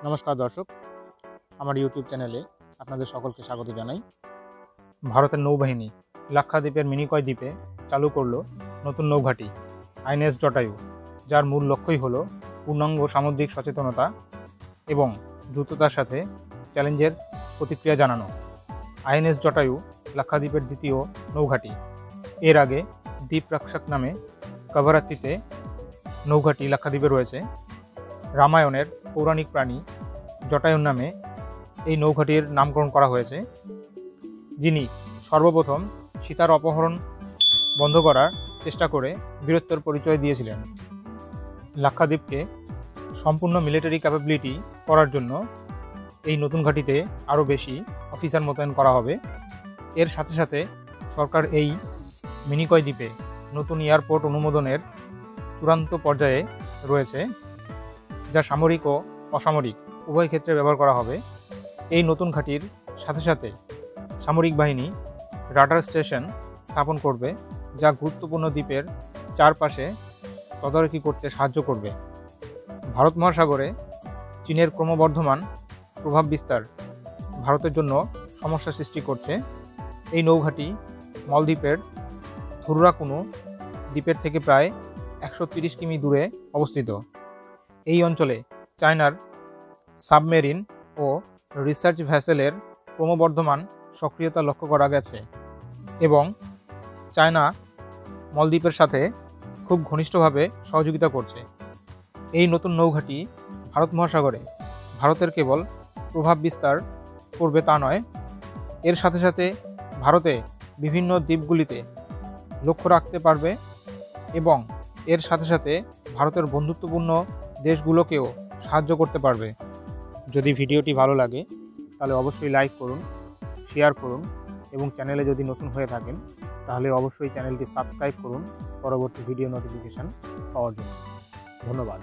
নমস্কার দর্শক, আমার ইউটিউব চ্যানেলে আপনাদের সকলকে স্বাগত জানাই। ভারতের নৌবাহিনী লাক্ষাদ্বীপের মিনিকয় দ্বীপে চালু করল নতুন নৌঘাঁটি আইএনএস জটায়ু, যার মূল লক্ষ্যই হল পূর্ণাঙ্গ সামুদ্রিক সচেতনতা এবং দ্রুততার সাথে চ্যালেঞ্জের প্রতিক্রিয়া জানানো। আইএনএস জটায়ু লাক্ষাদ্বীপের দ্বিতীয় নৌঘাঁটি। এর আগে দ্বীপ রক্ষক নামে কাভারাত্তিতে নৌঘাঁটি লাক্ষাদ্বীপে রয়েছে। রামায়ণের পৌরাণিক প্রাণী জটায়ুর নামে এই নৌঘাঁটির নামকরণ করা হয়েছে, যিনি সর্বপ্রথম সীতার অপহরণ বন্ধ করার চেষ্টা করে বীরত্বের পরিচয় দিয়েছিলেন। লাক্ষাদ্বীপকে সম্পূর্ণ মিলিটারি ক্যাপাবিলিটি করার জন্য এই নতুন ঘাঁটিতে আরও বেশি অফিসার মোতায়েন করা হবে। এর সাথে সাথে সরকার এই মিনিকয় দ্বীপে নতুন এয়ারপোর্ট অনুমোদনের চূড়ান্ত পর্যায়ে রয়েছে, যা সামরিক ও অসামরিক উভয় ক্ষেত্রে ব্যবহার করা হবে। এই নতুন ঘাঁটির সাথে সাথে সামরিক বাহিনী রাডার স্টেশন স্থাপন করবে, যা গুরুত্বপূর্ণ দ্বীপের চারপাশে তদারকি করতে সাহায্য করবে। ভারত মহাসাগরে চীনের ক্রমবর্ধমান প্রভাব বিস্তার ভারতের জন্য সমস্যা সৃষ্টি করছে। এই নৌঘাঁটি মালদ্বীপের থুরুরাকুনু দ্বীপের থেকে প্রায় 130 কিমি দূরে অবস্থিত। এই অঞ্চলে চায়নার সাবমেরিন ও রিসার্চ ভ্যাসেলের ক্রমবর্ধমান সক্রিয়তা লক্ষ্য করা গেছে এবং চায়না মালদ্বীপের সাথে খুব ঘনিষ্ঠভাবে সহযোগিতা করছে। এই নতুন নৌঘাঁটি ভারত মহাসাগরে ভারতের কেবল প্রভাব বিস্তার করবে তা নয়, এর সাথে সাথে ভারতে বিভিন্ন দ্বীপগুলিতে লক্ষ্য রাখতে পারবে এবং এর সাথে সাথে ভারতের বন্ধুত্বপূর্ণ দেশগুলোকেও সাহায্য করতে পারবে। যদি ভিডিওটি ভালো লাগে তাহলে অবশ্যই লাইক করুন, শেয়ার করুন এবং চ্যানেলে যদি নতুন হয়ে থাকেন তাহলে অবশ্যই চ্যানেলটি সাবস্ক্রাইব করুন পরবর্তী ভিডিও নোটিফিকেশান পাওয়ার জন্য। ধন্যবাদ।